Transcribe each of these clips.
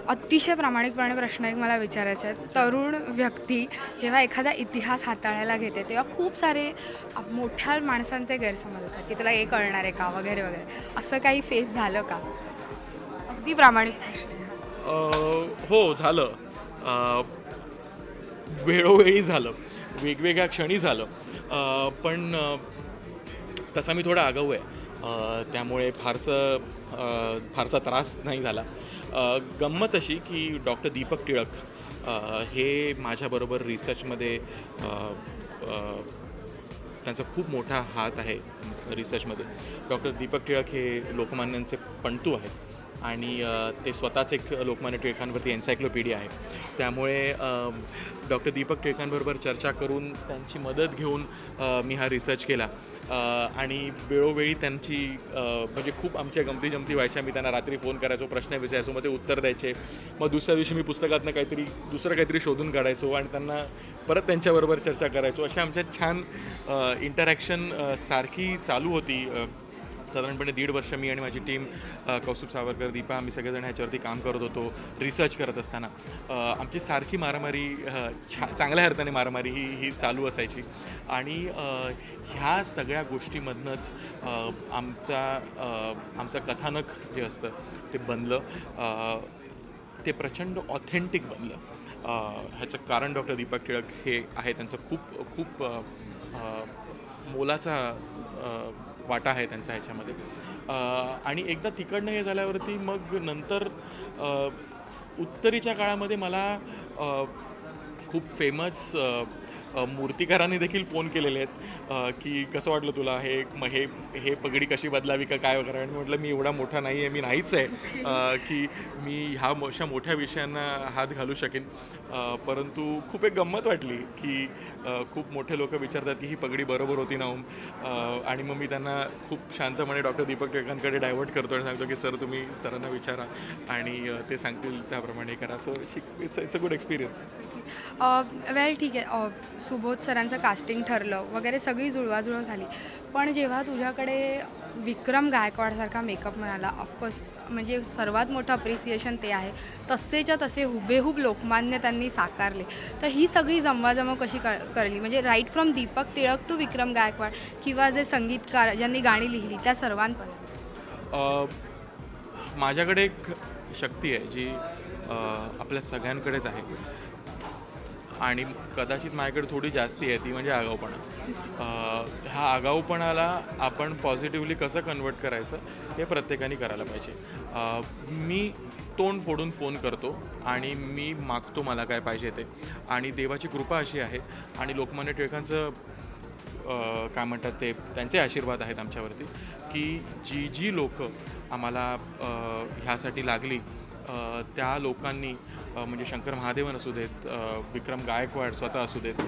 अतिशय प्रामाणिकपणे प्रश्न एक मला विचारायचा आहे. तरुण व्यक्ती जेव्हा एखादा इतिहास हाताळायला घेते, तेव्हा खूप सारे मोठ्या माणसांचे गैरसमज असतात, की तुला हे कळणार आहे का? वगैरे, वगैरे. असं काही फेस झालं का? अगदी प्रामाणिक प्रश्न आहे. हो झालं. अ, वेळोवेळी झालं, वेगवेगळ्या क्षणी झालं. पण तसा मी थोडा आगाऊ आहे. त्यामुळे फारसा त्रास नाही झाला. गंमत अशी की डॉक्टर दीपक टिळक हे माझ्याबरोबर रिसर्चमध्ये अ, अ, त्यांचा खूप मोठा हात आहे रिसर्चमध्ये. डॉक्टर दीपक टिळक हे लोकमान्यांचे पणतू आहेत आणि ते स्वतःच एक लोकमान्य टिळकांवरती एन्सायक्लोपीडिया आहे. त्यामुळे डॉक्टर दीपक टिळकांबरोबर चर्चा करून त्यांची मदत घेऊन मी हा रिसर्च केला. आणि वेळोवेळी त्यांची म्हणजे खूप आमच्या गमती व्हायच्या. मी त्यांना रात्री फोन करायचो, प्रश्न विचारायचो, मग ते उत्तर द्यायचे. मग दुसऱ्या दिवशी मी पुस्तकातनं दुसरं काहीतरी शोधून काढायचो आणि त्यांना परत त्यांच्याबरोबर चर्चा करायचो. अशा आमच्या छान इंटरॅक्शन सारखी चालू होती. साधारणपणे 1.5 वर्ष मी आणि माझी टीम, कौस्तुभ सावरकर, दीपा, आम्ही सगळेजण ह्याच्यावरती काम करत होतो रिसर्च करत असताना. आमची सारखी मारामारी, चांगल्या अर्थाने मारामारी ही चालू असायची. आणि ह्या सगळ्या गोष्टीमधनंच आमचं कथानक जे असतं ते बनलं. ते प्रचंड ऑथेंटिक बनलं. ह्याचं कारण डॉक्टर दीपक टिळक हे आहे. त्यांचं खूप खूप मोलाचा वाटा आहे त्यांचा ह्याच्यामध्ये. आणि एकदा तिकडनं हे झाल्यावरती मग नंतर उत्तरेच्या काळामध्ये मला खूप फेमस मूर्तिकारांनी देखील फोन केलेले आहेत की कसं वाटलं तुला हे पगडी कशी बदलावी का काय वगैरे. आणि म्हटलं मी एवढा मोठा नाही आहे, मी नाहीच आहे की मी अशा मोठ्या विषयांना हात घालू शकेन. परंतु खूप एक गंमत वाटली की खूप मोठे लोक विचारतात की ही पगडी बरोबर होती ना ओम. आणि मग मी त्यांना खूप शांतपणे डॉक्टर दीपक टिळकांकडे डायव्हर्ट करतो आणि सांगतो की सर तुम्ही सरांना विचारा आणि ते सांगतील त्याप्रमाणे करा. तर इट्स अ गुड एक्सपिरियन्स. वेल ठीक आहे. सुबोध सरांचं कास्टिंग ठरलं वगैरे, सगळी जुळवाजुळव झाली. पण जेव्हा तुझ्याकडे विक्रम गायकवाडसारखा मेकअप मिळाला, ऑफकोर्स म्हणजे सर्वात मोठं अप्रिसिएशन ते आहे. तसेच्या तसे हुबेहूब लोकमान्य त्यांनी साकारले. तर ही सगळी जमवाजमव कशी करली? म्हणजे right from Deepak Tilak to Vikram Gaikwad, किंवा जे संगीतकार ज्यांनी गाणी लिहिली त्या सर्वांपर्यंत. माझ्याकडे एक शक्ती आहे जी आपल्या सगळ्यांकडेच आहे आणि कदाचित माझ्याकडे थोडी जास्ती आहे. ती म्हणजे आगाऊपणा. ह्या आगाऊपणाला आपण पॉझिटिव्हली कसं कन्वर्ट करायचं हे प्रत्येकाने करायला पाहिजे. मी तोंड फोडून फोन करतो आणि मी मागतो मला काय पाहिजे ते. आणि देवाची कृपा अशी आहे आणि लोकमान्य टिळकांचं काय म्हणतात ते, त्यांचे आशीर्वाद आहेत आमच्यावरती की जी लोकं आम्हाला ह्यासाठी लागली त्या लोकांनी, म्हणजे शंकर महादेवन असू देत, विक्रम गायकवाड स्वतः असू देत,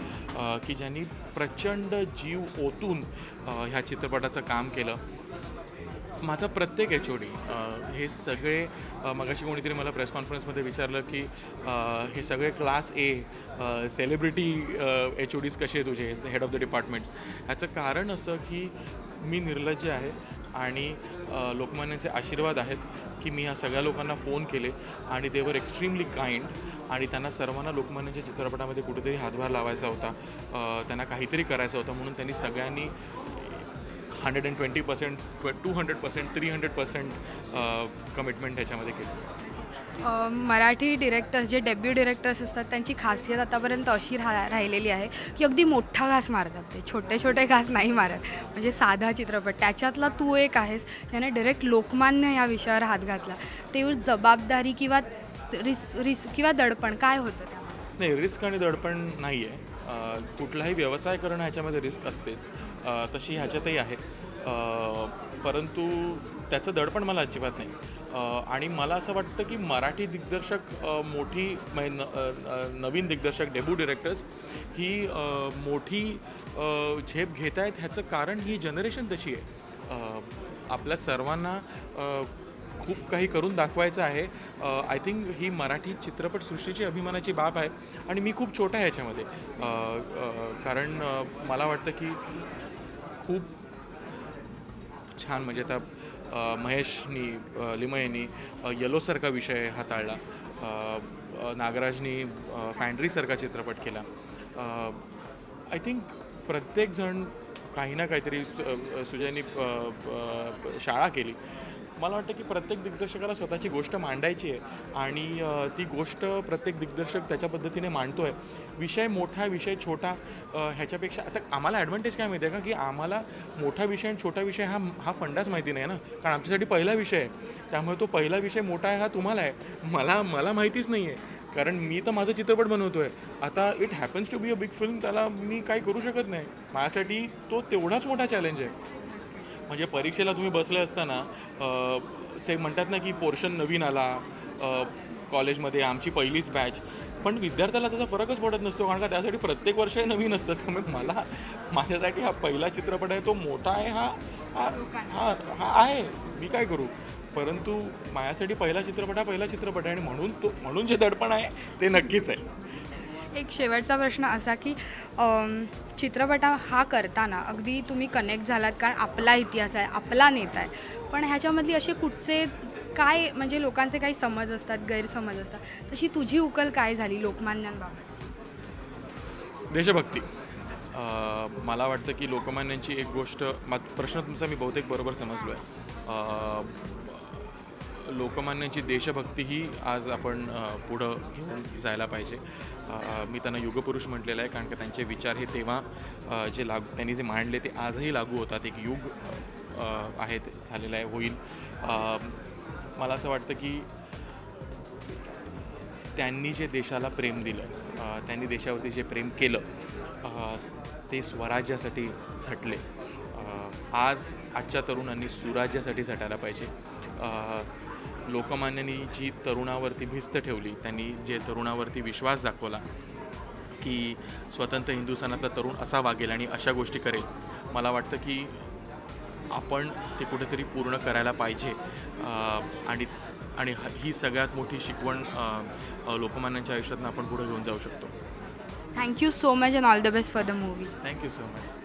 की ज्यांनी प्रचंड जीव ओतून ह्या चित्रपटाचं काम केलं. माझा प्रत्येक HOD, हे सगळे, मगाशी कोणीतरी मला प्रेस कॉन्फरन्समध्ये विचारलं की हे सगळे क्लास ए सेलिब्रिटी HODs कसे आहे तुझे, हेड ऑफ द डिपार्टमेंट्स. ह्याचं कारण असं की मी निर्लज्ज आहे आणि लोकमान्यांचे आशीर्वाद आहेत की मी ह्या सगळ्या लोकांना फोन केले आणि दे वर एक्स्ट्रीमली काइंड. आणि त्यांना सर्वांना लोकमान्यांच्या चित्रपटामध्ये कुठेतरी हातभार लावायचा होता, त्यांना काहीतरी करायचं होतं. म्हणून त्यांनी सगळ्यांनी 120%, 200%, 300% कमिटमेंट ह्याच्यामध्ये केली. मराठी डिरेक्टर्स, जे डेब्यू डिरेक्टर्स असतात, त्यांची खासियत आतापर्यंत अशी राहिलेली आहे की अगदी मोठा घास मारतात ते, छोटे छोटे घास नाही मारत. म्हणजे साधा चित्रपट, त्याच्यातला तू एक आहेस ज्याने डायरेक्ट लोकमान्य या विषयावर हात घातला. तेवढी जबाबदारी किंवा रिस्क किंवा दडपण काय होतं त्यामध्ये? नाही, रिस्क आणि दडपण नाही आहे. कुठलाही व्यवसाय करणं ह्याच्यामध्ये रिस्क असतेच, तशी ह्याच्यातही आहे. परंतु त्याचं दडपण मला अजिबात नाही. आणि मला असं वाटतं की मराठी दिग्दर्शक नवीन दिग्दर्शक, डेब्यू डिरेक्टर्स ही मोठी झेप घेत आहेत. ह्याचं कारण ही जनरेशन तशी आहे. आपल्या सर्वांना खूप काही करून दाखवायचं आहे. आय थिंक ही मराठी चित्रपटसृष्टीची अभिमानाची बाब आहे आणि मी खूप छोटा आहे ह्याच्यामध्ये. कारण मला वाटतं की खूप छान, म्हणजे आता महेशनी लिमयेनी येलोसारखा विषय हाताळला. नागराजनी फॅन्ड्रीसारखा चित्रपट केला. आय थिंक प्रत्येकजण काही ना काहीतरी सुजयनी शाळा केली. मला वाटतं की प्रत्येक दिग्दर्शकाला स्वतःची गोष्ट मांडायची आहे आणि ती गोष्ट प्रत्येक दिग्दर्शक त्याच्या पद्धतीने मांडतो आहे. विषय मोठा विषय छोटा ह्याच्यापेक्षा आता आम्हाला ॲडव्हान्टेज काय माहिती आहे का, की आम्हाला मोठा विषय आणि छोटा विषय हा फंडाच माहिती नाही ना, कारण आमच्यासाठी पहिला विषय आहे. त्यामुळे तो पहिला विषय मोठा आहे हा तुम्हाला आहे, मला माहितीच नाही आहे, कारण मी तर माझा चित्रपट बनवतो आहे. आता it happens to be a big film, त्याला मी काही करू शकत नाही. माझ्यासाठी तो तेवढाच मोठा चॅलेंज आहे. म्हणजे परीक्षेला तुम्ही बसले असताना म्हणतात ना की पोर्शन नवीन आला कॉलेजमध्ये, आमची पहिलीच बॅच, पण विद्यार्थ्याला त्याचा फरकच पडत नसतो, कारण का त्यासाठी प्रत्येक वर्ष नवीन असतं. त्यामुळे माझ्यासाठी हा पहिला चित्रपट आहे, तो मोठा आहे, हा आहे, मी काय करू. परंतु माझ्यासाठी पहिला चित्रपट आहे आणि म्हणून जे दडपण आहे ते नक्कीच आहे. एक शेवटचा प्रश्न असा की चित्रपट हा करताना अगदी तुम्ही कनेक्ट झालात, कारण आपला इतिहास आहे, आपला नेता आहे, पण ह्याच्यामधली असे कुठचे काय म्हणजे लोकांचे काही समज असतात, गैरसमज असतात, तशी तुझी उकल काय झाली लोकमान्यांबाबत? देशभक्ती. मला वाटतं की लोकमान्यांची एक गोष्ट, प्रश्न तुमचा मी बहुतेक बरोबर समजलो आहे. लोकमान्यांची देशभक्ती ही आज आपण पुढं घेऊन जायला पाहिजे. मी त्यांना युगपुरुष म्हटलेलं आहे, कारण की त्यांचे विचार हे तेव्हा त्यांनी जे मांडले ते आजही लागू होतात. एक युग आहे झालेलं आहे, होईल. मला असं वाटतं की त्यांनी जे देशाला प्रेम दिलं, त्यांनी देशावरती जे प्रेम केलं, ते स्वराज्यासाठी झटले. आजच्या तरुणांनी सुराज्यासाठी झटायला पाहिजे. लोकमान्यांनी जी तरुणावरती भिस्त ठेवली, त्यांनी जे तरुणावरती विश्वास दाखवला की स्वतंत्र हिंदुस्थानातला तरुण असा वागेल आणि अशा गोष्टी करेल, मला वाटतं की आपण ते कुठेतरी पूर्ण करायला पाहिजे. आणि ही सगळ्यात मोठी शिकवण लोकमान्यांच्या आयुष्यातून आपण पुढे घेऊन जाऊ शकतो. Thank you so much and all the best for the movie. Thank you so much.